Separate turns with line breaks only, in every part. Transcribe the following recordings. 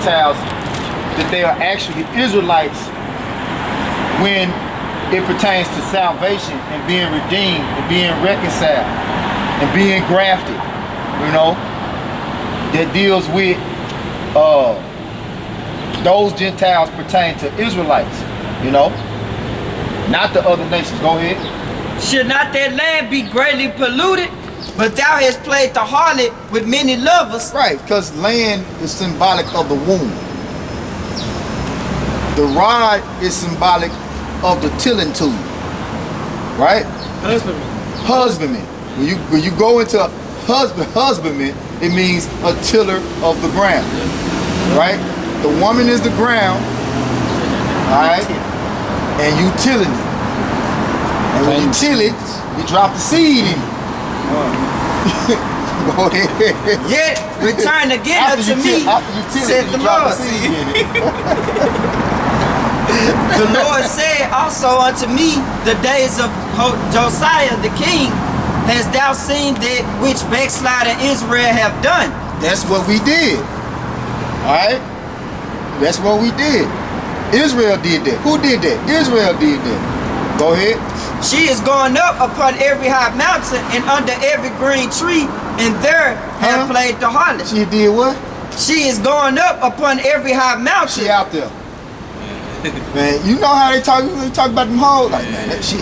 Gentiles that they are actually Israelites when it pertains to salvation and being redeemed and being reconciled and being grafted, you know, that deals with those Gentiles pertain to Israelites, you know, not the other nations. Go ahead.
Should not that land be greatly polluted? But thou hast played the harlot with many lovers.
Right, because land is symbolic of the womb. The rod is symbolic of the tilling tool. Right? Husbandman. When you go into husbandman, it means a tiller of the ground. Right? The woman is the ground. Alright? And you tilling it. And when you till it, you drop the seed in it. Go ahead.
Yet return again unto me, said the Lord. The Lord said also unto me, the days of Josiah the king, hast thou seen that which backslider Israel have done?
That's what we did. Alright? That's what we did. Israel did that. Who did that? Israel did that. Go ahead.
She is going up upon every high mountain and under every green tree, and there have played the harlot.
She did what?
She is going up upon every high mountain.
She out there. Man, you know how they talk about them hoes? Like, man, that she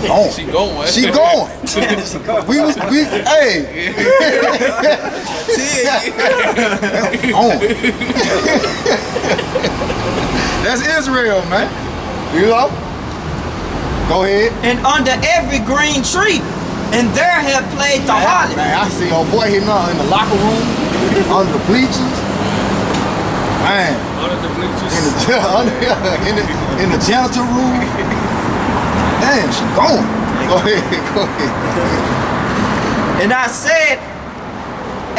going.
She going.
She going. we, hey. That's Israel, man. You know? Go ahead.
And under every green tree, and there have played the harlot.
Man, I see old boy here now in the locker room, under the bleachers. Man.
Under the bleachers.
In the janitor room. Damn, she going. Go ahead.
And I said,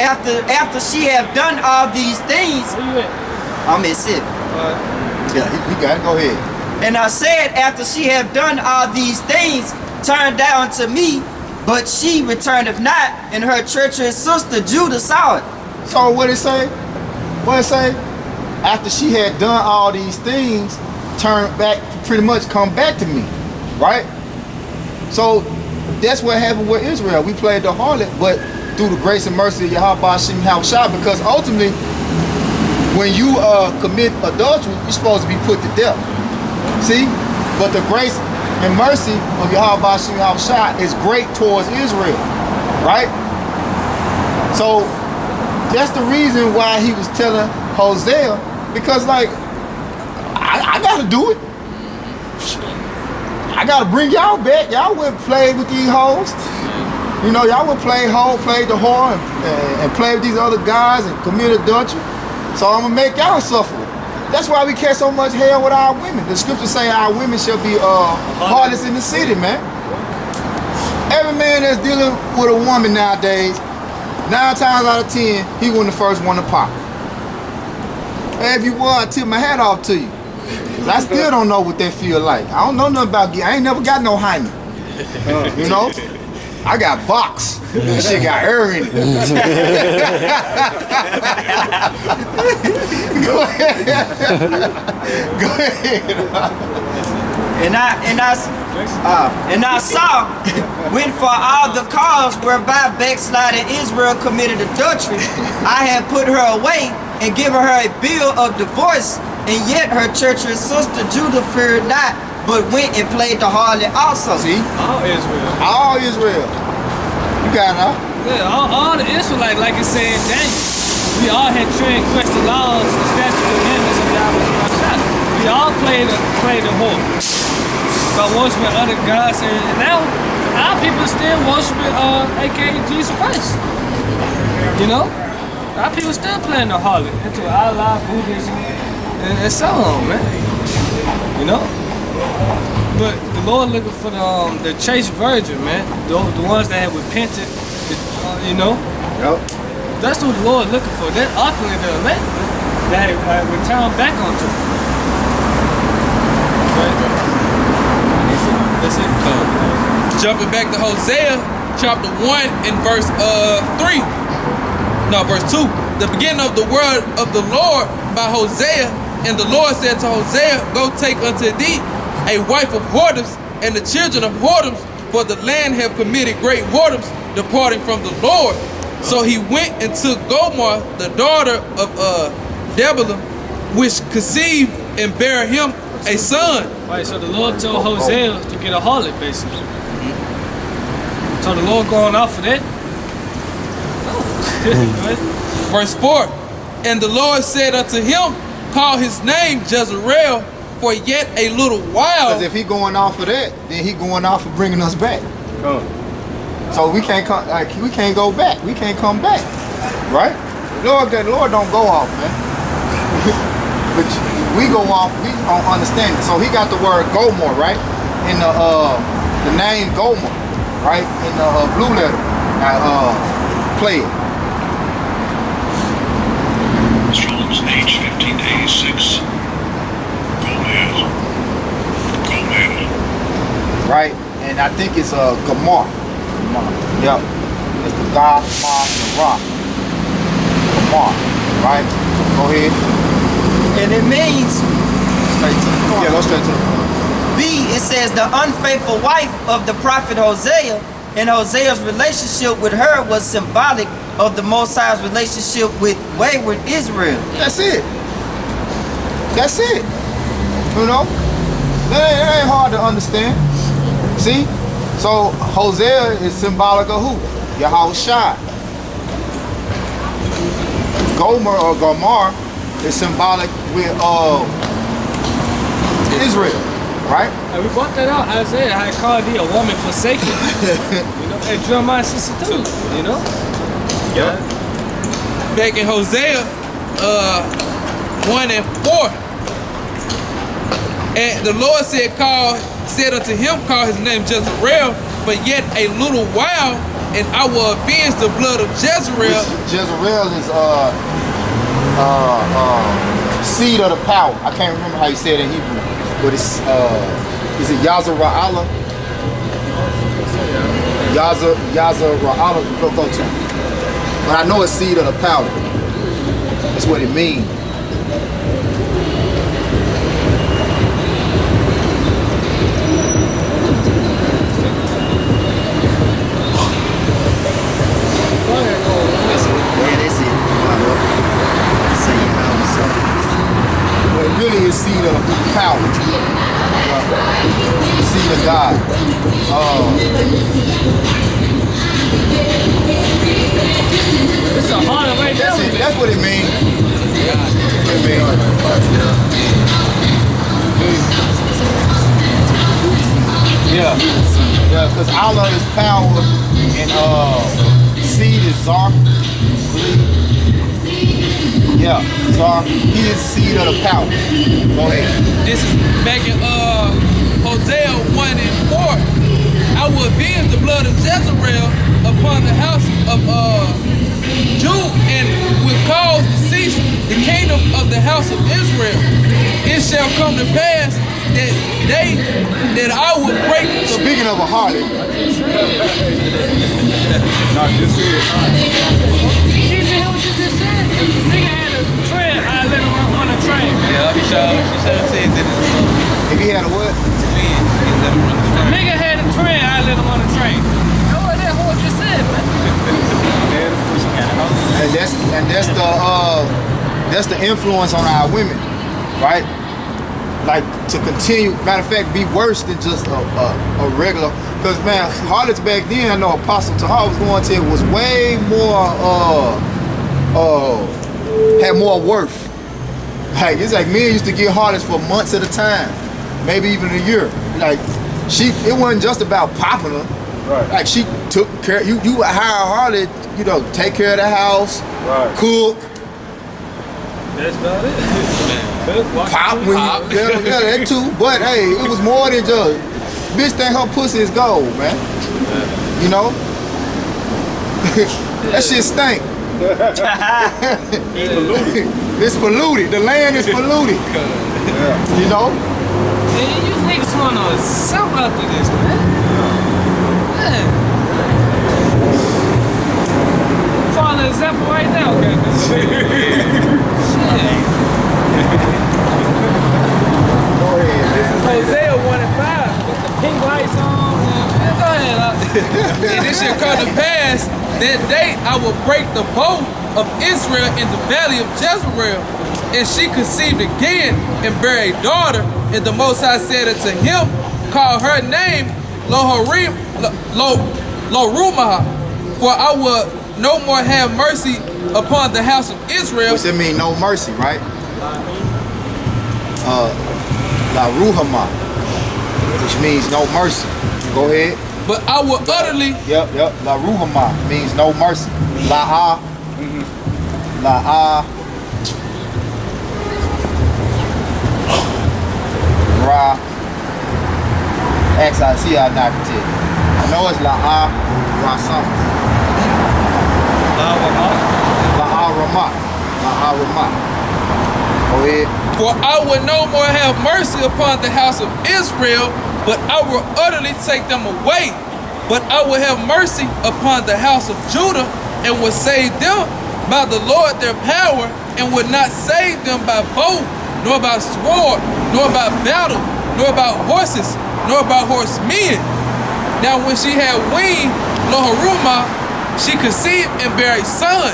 after she have done all these things, I'm at 7.
Yeah, you got it. Go ahead.
And I said, after she have done all these things, turn down to me, but she returneth not, and her treacherous sister Judah saw it.
So what it say? What it say? After she had done all these things, turn back, pretty much come back to me, right? So that's what happened with Israel. We played the harlot, but through the grace and mercy of Yahweh Hashem Yahushua, because ultimately, when you commit adultery, you're supposed to be put to death. See? But the grace and mercy of Yahweh Hashem Yahushua is great towards Israel, right? So that's the reason why he was telling Hosea, because like, I gotta do it. I gotta bring y'all back. Y'all wouldn't play with these hoes. You know, y'all would play the whore and play with these other guys and commit adultery. So I'm gonna make y'all suffer. That's why we catch so much hell with our women. The scriptures say our women shall be harlots in the city, man. Every man that's dealing with a woman nowadays, 9 times out of 10, he wasn't the first one to pop. Hey, if you were, I tip my hat off to you. Cause I still don't know what that feel like. I don't know nothing about I ain't never got no hymen. You know? I got box. That shit got air in it. Go ahead. Go ahead.
And I saw when for all the cause whereby backsliding Israel committed adultery, I had put her away and given her a bill of divorce, and yet her treacherous sister Judah feared not, but went and played the harlot also.
See?
All Israel.
All Israel. You got it, huh?
Yeah, all the Israelites, like it said in Daniel, we all had transgressed the laws and statutes and commandments of Yahweh. We all played the whore. But worshiping other gods, and now our people still worshiping aka Jesus Christ. You know? Our people still playing the harlot into Allah, Buddhism, and so on, man. You know? But the Lord looking for the chaste virgin, man. The ones that have repented, you know?
Yep.
That's what the Lord looking for. That ultimately the elect that have returned back onto. That's it.
Jumping back to Hosea, chapter 1 and verse 3. No, verse 2. The beginning of the word of the Lord by Hosea, and the Lord said to Hosea, Go take unto thee a wife of whoredoms, and the children of whoredoms, for the land have committed great whoredoms, departing from the Lord. So he went and took Gomer, the daughter of Deborah, which conceived and bare him a son.
Right, so the Lord told Hosea to get a harlot, basically. So the Lord going off of that.
Verse 4, and the Lord said unto him, Call his name Jezreel, for yet a little while.
Because if he going off of that, then he going off of bringing us back. So we can't come. Like, we can't go back. We can't come back, right? Lord don't go off, man. But we go off. We don't understand it. So he got the word Gomer, right? In the name Gomer, right? In the blue letter. Play it.
Strong's H1586. Gomer.
Right? And I think it's Gamar. Yep. It's the God, Ma, and Ra. Gamar. Right? Go ahead.
And it means, straight to the point.
Yeah, go straight to the point.
B, it says the unfaithful wife of the prophet Hosea, and Hosea's relationship with her was symbolic of the Most High's relationship with wayward Israel.
That's it. That's it. You know? That ain't hard to understand. See? So Hosea is symbolic of who? Yahushua. Gomer or Gomar is symbolic with Israel, right?
And we brought that out. Isaiah had called thee a woman forsaken. You know, and Jeremiah 62, you know?
Yeah.
Back in Hosea 1 and 4. And the Lord said unto him, Call his name Jezreel, for yet a little while, and I will avenge the blood of Jezreel.
Jezreel is seed of the power. I can't remember how you say it in Hebrew, but it's is it Yazara'ala? Yazara'ala, go to it. But I know it's seed of the power. That's what it means.
Yeah, that's it. That's a Yahweh.
But it really is seed of power. Seed of God.
It's a harlot right there.
That's it. That's what it means. That's what it means. Yeah. Yeah, because Allah is power and seed is Zar. Yeah, Zar. He is seed of the power. Go ahead.
This is back in Hosea 1 and 4. I will avenge the blood of Jezreel upon the house of Judah, and will cause to cease the kingdom of the house of Israel. It shall come to pass that I will break the
Speaking of a harlot,
Did you hear what you just said? Nigga had a train. I let him run on a train.
Yeah, he said that
if he had a what?
Nigga had a train. I let him on a train. You know what that whole just said, man?
And that's the influence on our women, right? Like to continue, matter of fact, be worse than just a regular. Because man, harlots back then, I know Apostle Tahar was going to, it was way more had more worth. Like it's like men used to get harlots for months at a time, maybe even a year. Like it wasn't just about popping her.
Right.
Like she took care. You would hire a harlot, you know, take care of the house,
Right.
cook,
That's about it. Cook, wash
pop
the
when
food.
you, yeah, that too. But hey, it was more than just bitch think her pussy is gold, man. You know? That shit stink. It's polluted. The land is polluted. You know?
Man, you niggas wanna something after this, man. Man. Follow the example right now, goddamn. Shit.
I will break the bow of Israel in the valley of Jezreel. And she conceived again and bare a daughter. And the Most High said unto him, call her name Lo-Ruhamah, for I will no more have mercy upon the house of Israel.
Which it mean no mercy, right? La Ruhamah, which means no mercy. Go ahead.
But I will utterly,
Yep. La Ruhamah means no mercy. La Ra X-I-C-I not to tell you. I know it's Ra something. Ramah. Go ahead.
for I will no more have mercy upon the house of Israel, but I will utterly take them away. But I will have mercy upon the house of Judah, and will save them by the Lord their power, and will not save them by bow, nor by sword, nor by battle, nor by horses, nor by horsemen. Now when she had weaned Lo-Ruhamah, she conceived and bare a son.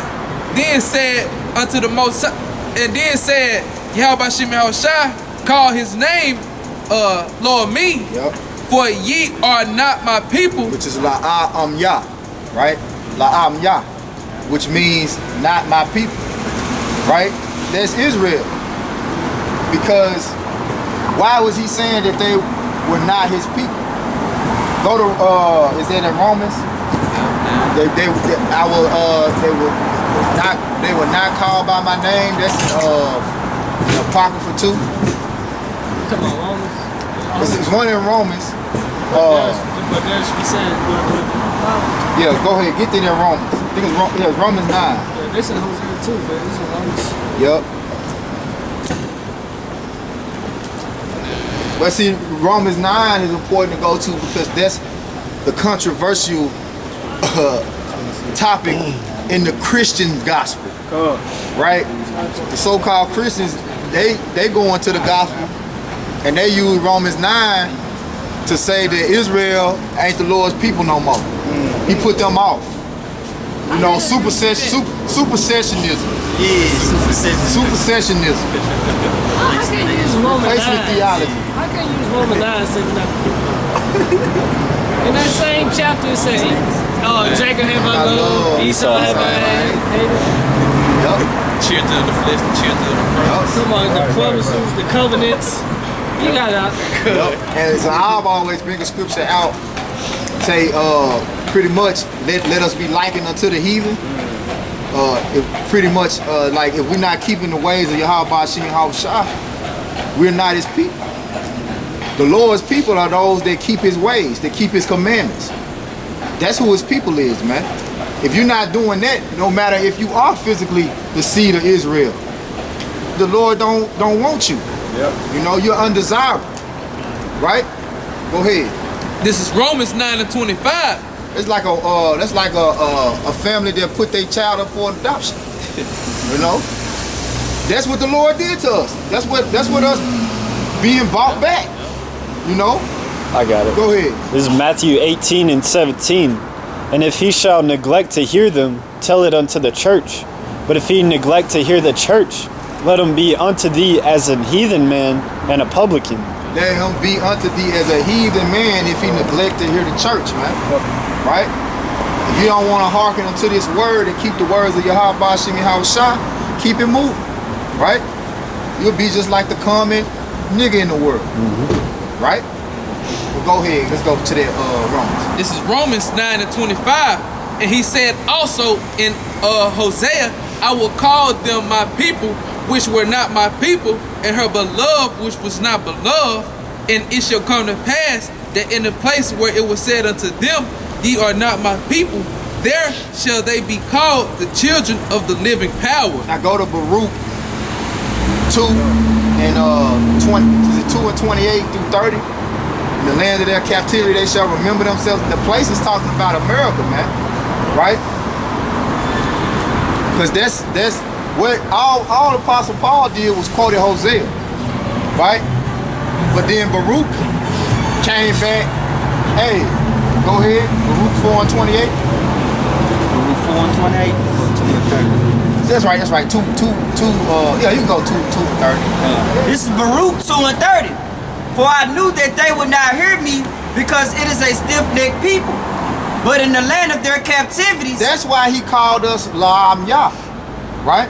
Then said unto the Most High, and then said, Yahweh Shem Yahushai, call his name Lord me,
Yep.
for ye are not my people.
Which is Yah, right? Yah, which means not my people, right? That's Israel. Because why was he saying that they were not his people? Go to is that in Romans? They were not called by my name. That's in Apocrypha 2.
Come on, Romans.
It's one in Romans.
But there's be saying,
Yeah, go ahead, get to that Romans. I think it's Romans 9.
yeah, this in Hosea too, but this is Romans.
Yep. But see, Romans 9 is important to go to because that's the controversial topic in the Christian gospel, right? The so-called Christians, they go into the gospel and they use Romans 9 to say that Israel ain't the Lord's people no more. He put them off. You know, supersessionism.
Yeah,
Supersessionism.
I can't use Romans 9.
Replacement theology.
I can't use Romans 9 saying nothing. In that same chapter it says, Jacob have I loved, Esau have I hated.
Yup.
Children of the flesh, children of the cross.
Some of the promises, the covenants. You got it out.
And so I've always bring a scripture out, say pretty much let us be likened unto the heathen. If pretty much like if we're not keeping the ways of Yahweh Shem Yahushua, we're not his people. The Lord's people are those that keep his ways, that keep his commandments. That's who his people is, man. If you're not doing that, no matter if you are physically the seed of Israel, the Lord don't want you.
Yep.
You know, you're undesirable. Right? Go ahead.
This is Romans 9:25.
It's like that's like a family that put their child up for adoption. You know? That's what the Lord did to us. That's what us being bought back. You know?
I got it.
Go ahead.
This is Matthew 18:17. And if he shall neglect to hear them, tell it unto the church. But if he neglect to hear the church, let him be unto thee as an heathen man and a publican.
Let him be unto thee as a heathen man if he neglect to hear the church, man. Right? If you don't want to hearken unto this word and keep the words of Yahweh Shem Yahushua, keep it moving. Right? You'll be just like the common nigga in the world. Right? Well, go ahead. Let's go to that Romans.
This is Romans 9:25. And he said also in Hosea, I will call them my people, which were not my people, and her beloved, which was not beloved. And it shall come to pass that in the place where it was said unto them, ye are not my people, there shall they be called the children of the living power.
Now go to Baruch 2 and 2 and 28 through 30. In the land of their captivity, they shall remember themselves. The place is talking about America, man. Right? Because that's what all Apostle Paul did was quoted Hosea. Right? But then Baruch came back. Hey, go ahead. Baruch 4 and 28.
Baruch 4
128 or 2 and 30.
That's right. Yeah, you can go 2 and 30.
This is Baruch 2 and 30. For I knew that they would not hear me because it is a stiff-necked people. But in the land of their captivities,
That's why he called us La'am Yah, right?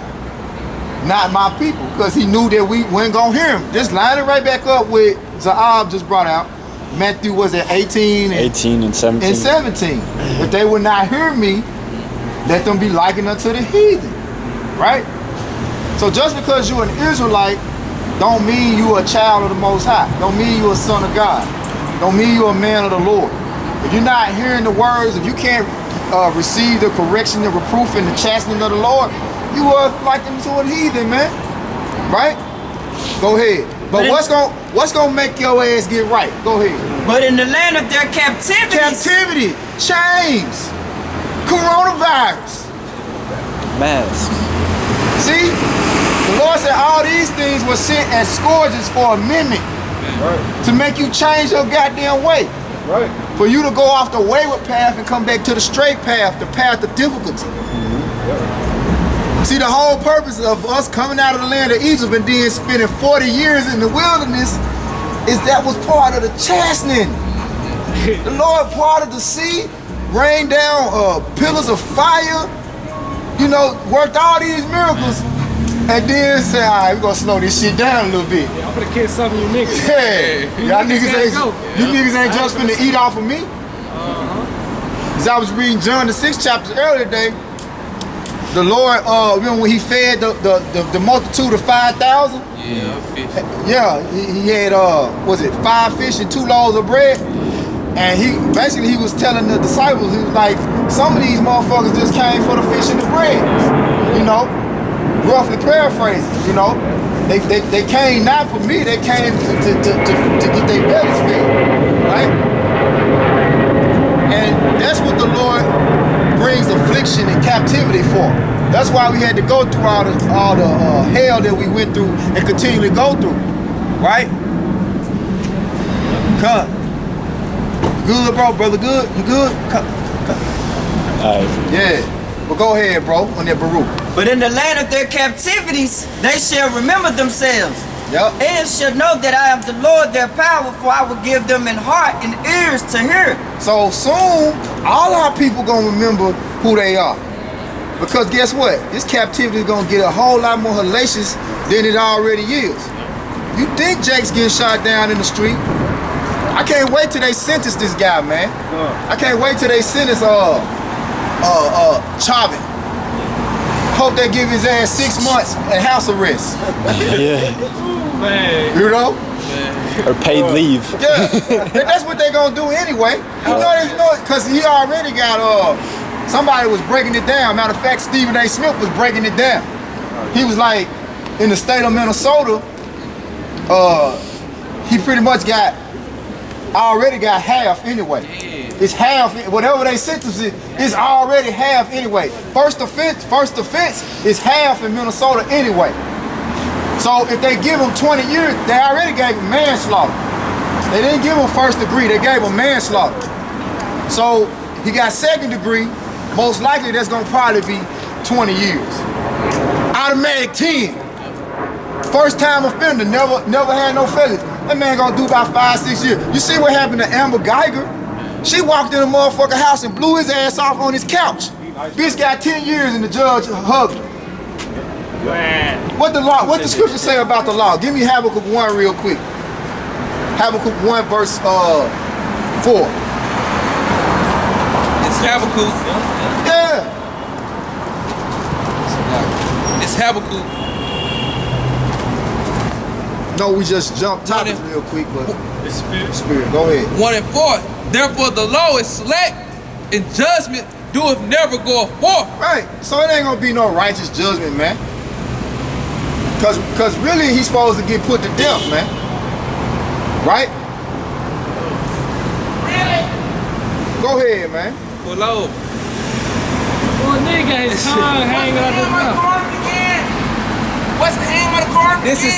Not my people, because he knew that we weren't gonna hear him. Just line it right back up with Zaab just brought out. Matthew was at 18
18 and 17.
and 17. If they would not hear me, let them be likened unto the heathen, right? So just because you're an Israelite, don't mean you a child of the Most High. Don't mean you a son of God. Don't mean you a man of the Lord. If you're not hearing the words, if you can't receive the correction, the reproof, and the chastening of the Lord, you are likened to a heathen, man. Right? Go ahead. But what's gonna make your ass get right? Go ahead.
but in the land of their captivities,
Captivity, chains, coronavirus.
Masks.
See, the Lord said all these things were sent as scourges for a minute, to make you change your goddamn way.
Right.
For you to go off the wayward path and come back to the straight path, the path of difficulty. See, the whole purpose of us coming out of the land of Egypt and then spending 40 years in the wilderness is that was part of the chastening. The Lord parted the sea, rained down pillars of fire, you know, worked all these miracles, and then said, all right, we're gonna slow this shit down a little bit.
I'm gonna kill some of you niggas.
Yeah, y'all niggas
gotta
ain't,
go.
you niggas ain't just finna eat off of me. As I was reading John the 6th chapter earlier today, the Lord, remember when he fed the multitude of 5,000?
Yeah, fish.
Yeah, he had, was it 5 fish and 2 loaves of bread? And he was telling the disciples, he was like, some of these motherfuckers just came for the fish and the bread. You know, roughly paraphrasing, you know. They came not for me, they came to get their bellies fed, right? And that's what the Lord brings affliction and captivity for. That's why we had to go through all the hell that we went through and continue to go through, right? Cut. Good, bro, brother. Good. You good? Cut.
Alright.
Yeah. But go ahead, bro, on that Baruch.
but in the land of their captivities, they shall remember themselves,
Yep.
and shall know that I am the Lord their power, for I will give them an heart and ears to hear.
So soon, all our people gonna remember who they are. Because guess what? This captivity is gonna get a whole lot more hellacious than it already is. You think Jake's getting shot down in the street? I can't wait till they sentence this guy, man. I can't wait till they sentence Chavin. Hope they give his ass 6 months at house arrest.
Yeah.
Man.
You know?
Or paid leave.
Yeah, and that's what they gonna do anyway. You know, because he already got somebody was breaking it down. Matter of fact, Stephen A. Smith was breaking it down. He was like, in the state of Minnesota, he pretty much already got half anyway. It's half, whatever they sentence it, it's already half anyway. First offense is half in Minnesota anyway. So if they give him 20 years, they already gave him manslaughter. They didn't give him first degree, they gave him manslaughter. So he got second degree, most likely that's gonna probably be 20 years. Automatic 10. First time offender, never had no felonies. That man gonna do about 5-6 years. You see what happened to Amber Geiger? She walked in a motherfucking house and blew his ass off on his couch. Bitch got 10 years and the judge hugged her.
Man.
What the scripture say about the law? Give me Habakkuk 1 real quick. Habakkuk 1 verse 4.
It's Habakkuk.
Yeah.
It's Habakkuk.
No, we just jumped topics real quick, but
The spirit.
Spirit, go ahead.
1 and 4. Therefore the law is slack, and judgment doeth never go forth.
Right. So it ain't gonna be no righteous judgment, man. Cause really he's supposed to get put to death, man. Right? Go ahead, man.
Pull over.
Well, nigga got his tongue hanging out his mouth.
What's the name of the car? This is